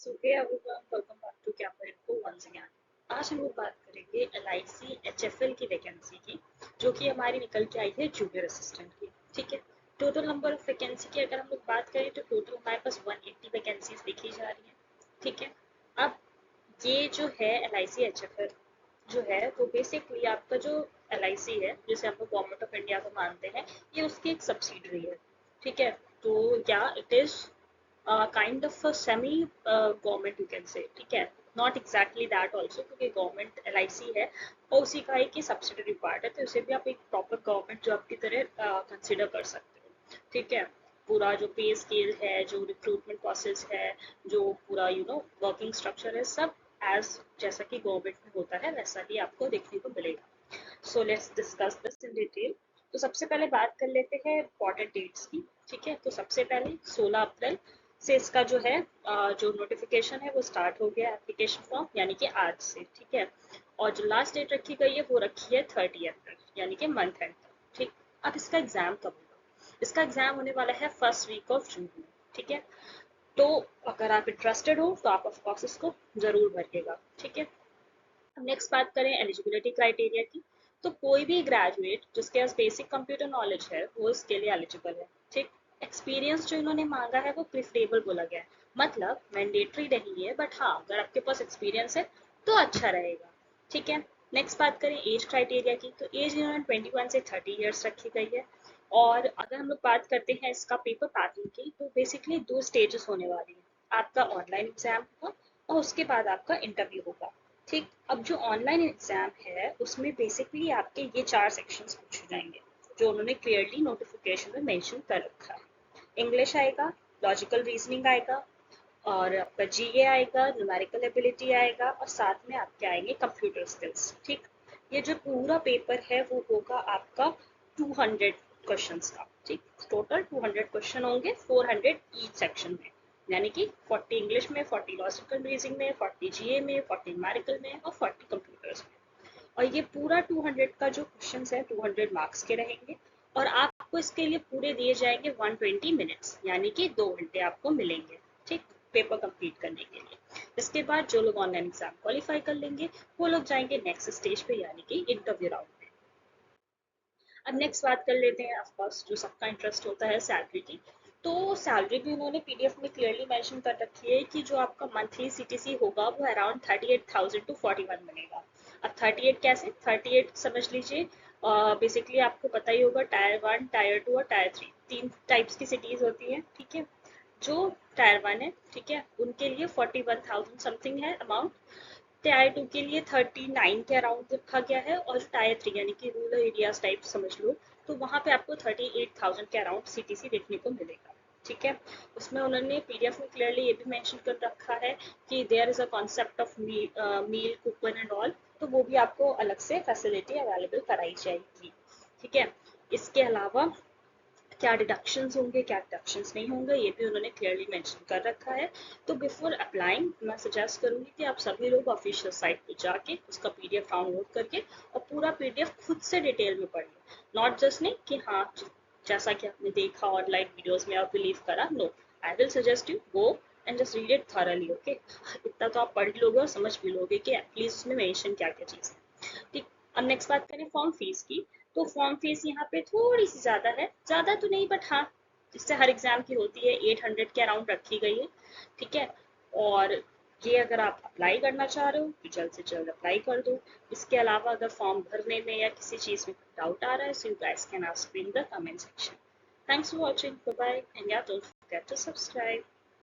So hey everyone, welcome back to Camper Info once again. आज हम लोग बात करेंगे एलआईसी एचएफएल की वैकेंसी की, जो कि हमारी निकल के आई है जूनियर असिस्टेंट की। ठीक है, टोटल नंबर ऑफ वैकेंसी की अगर हम लोग बात करें तो टोटल हमारे पास 180 वैकेंसीज दिखी जा रही हैं। ठीक है, अब ये जो है एलआईसी एचएफएल जो है वो बेसिकली आपका जो एलआईसी है, जिसे हम लोग गवर्नमेंट ऑफ इंडिया को मानते हैं, ये उसकी एक सब्सिडरी है। ठीक है, तो या it is kind of semi government you can say. ठीक है, नॉट एग्जैक्टली दैट ऑल्सो, क्योंकि गवर्नमेंट एलआईसी है और उसी का एक ही सब्सिडरी पार्ट है, तो इसे भी आप एक प्रॉपर गवर्नमेंट जॉब की तरह कंसिडर कर सकते हो। ठीक है, पूरा जो पे स्केल है, जो रिक्रूटमेंट प्रोसेस है, जो पूरा वर्किंग स्ट्रक्चर है, सब एज जैसा कि गवर्नमेंट में होता है वैसा ही आपको देखने को मिलेगा। So let's discuss this in detail. तो सबसे पहले बात कर लेते हैं इम्पोर्टेंट डेट्स की। ठीक है, तो सबसे पहले 16 अप्रैल से इसका जो है जो नोटिफिकेशन है वो स्टार्ट हो गया एप्लीकेशन फॉर्म, यानी कि आज से। ठीक है, और जो लास्ट डेट रखी गई है वो रखी है 30 अप्रैल, यानी कि मंथ एंड तक। ठीक, अब इसका एग्जाम कब होगा? इसका एग्जाम होने वाला है फर्स्ट वीक ऑफ जून में। ठीक है, तो अगर आप इंटरेस्टेड हो तो आप ऑफकोर्स इसको जरूर भरिएगा। ठीक है, अब नेक्स्ट बात करें एलिजिबिलिटी क्राइटेरिया की। तो कोई भी ग्रेजुएट जिसके पास बेसिक कंप्यूटर नॉलेज है वो इसके लिए एलिजिबल है। ठीक, एक्सपीरियंस जो इन्होंने मांगा है वो प्रिफरेबल बोला गया है, मतलब मैंडेटरी नहीं है, बट हाँ अगर आपके पास एक्सपीरियंस है तो अच्छा रहेगा। ठीक है, नेक्स्ट बात करें एज क्राइटेरिया की। तो एज इन्होंने 21 से 30 ईयर्स रखी गई है। और अगर हम लोग बात करते हैं इसका पेपर पैटर्न की, तो बेसिकली दो स्टेजेस होने वाली है। आपका ऑनलाइन एग्जाम होगा और उसके बाद आपका इंटरव्यू होगा। ठीक, अब जो ऑनलाइन एग्जाम है उसमें बेसिकली आपके ये चार सेक्शंस पूछे जाएंगे, जो उन्होंने क्लियरली नोटिफिकेशन में मेंशन कर रखा है। इंग्लिश आएगा, लॉजिकल रीजनिंग आएगा, और आपका जीए आएगा, न्यूमेरिकल एबिलिटी आएगा, और साथ में आपके आएंगे कंप्यूटर स्किल्स। ठीक, ये जो पूरा पेपर है वो होगा आपका 200 क्वेश्चंस का। ठीक, टोटल 200 क्वेश्चन होंगे, 400 ईच सेक्शन में, यानी कि 40 इंग्लिश में, 40 लॉजिकल रीजनिंग में, 40 जीए में, 40 न्यूमेरिकल में और 40 कंप्यूटर्स में। और ये पूरा 200 का जो क्वेश्चन है 200 मार्क्स के रहेंगे, और आपको इसके लिए पूरे दिए जाएंगे 120 मिनट्स, यानी कि 2 घंटे आपको मिलेंगे। ठीक, पेपर कंप्लीट करने के लिए। इसके बाद जो लोग ऑनलाइन एग्जाम क्वालिफाई कर लेंगे वो लोग जाएंगे नेक्स्ट स्टेज पे, यानी कि इंटरव्यू राउंड में। अब नेक्स्ट बात कर लेते हैं ऑफकोर्स जो सबका इंटरेस्ट होता है, सैलरी की। तो सैलरी भी उन्होंने पीडीएफ में क्लियरली मेंशन कर रखी है कि जो आपका मंथली सीटीसी होगा वो अराउंड 38,000 टू 41 बनेगा। अब 38 कैसे, 38 समझ लीजिए, बेसिकली आपको पता ही होगा टायर 1, टायर 2 और टायर 3, तीन टाइप्स की सिटीज होती है। ठीक है, जो टायर 1 है, ठीक है, उनके लिए 41,000 समथिंग है अमाउंट। टायर 2 के लिए 39 के अराउंड रखा गया है, और टायर 3 यानी कि रूरल एरियाज टाइप समझ लो, तो वहाँ पे आपको 38,000 के अराउंड सीटीसी देखने को मिलेगा। ठीक है, उसमें उन्होंने पीडीएफ में क्लियरली ये भी मेंशन कर रखा है कि there is a concept of meal coupon and all, तो वो भी आपको अलग से फैसिलिटी अवेलेबल कराई जाएगी। ठीक है, इसके अलावा क्या डिडक्शंस होंगे, क्या डिडक्शंस नहीं होंगे, ये भी उन्होंने क्लियरली मेंशन कर रखा है। तो बिफोर अप्लाइंग मैं सजेस्ट करूंगी कि आप सभी लोग ऑफिशियल साइट पे जाके उसका पीडीएफ डाउनलोड करके और पूरा पीडीएफ खुद से डिटेल में पढ़िए। नॉट जस्ट नहीं कि हाँ जैसा कि आपने देखा ऑनलाइन वीडियोस में और बिलीव करा, no, I will suggest you go and just read it thoroughly. Okay, इतना तो आप पढ़ लोगे और समझ भी लोगे कि एटलीस्ट उसमें मेंशन क्या क्या चीज़ है। ठीक, अब नेक्स्ट बात करें फॉर्म फीस की। तो फॉर्म फीस यहाँ पे थोड़ी सी ज़्यादा है, ज़्यादा तो नहीं बट हाँ जिससे हर एग्जाम की होती है, 800 के अराउंड रखी गई है। ठीक है, और ये अगर आप अप्लाई करना चाह रहे हो तो जल्द से जल्द अप्लाई कर दो। इसके अलावा अगर फॉर्म भरने में या किसी चीज़ में डाउट आ रहा है, so you guys can ask me in the comment section. Thanks for watching, bye bye, and yeah don't forget to subscribe.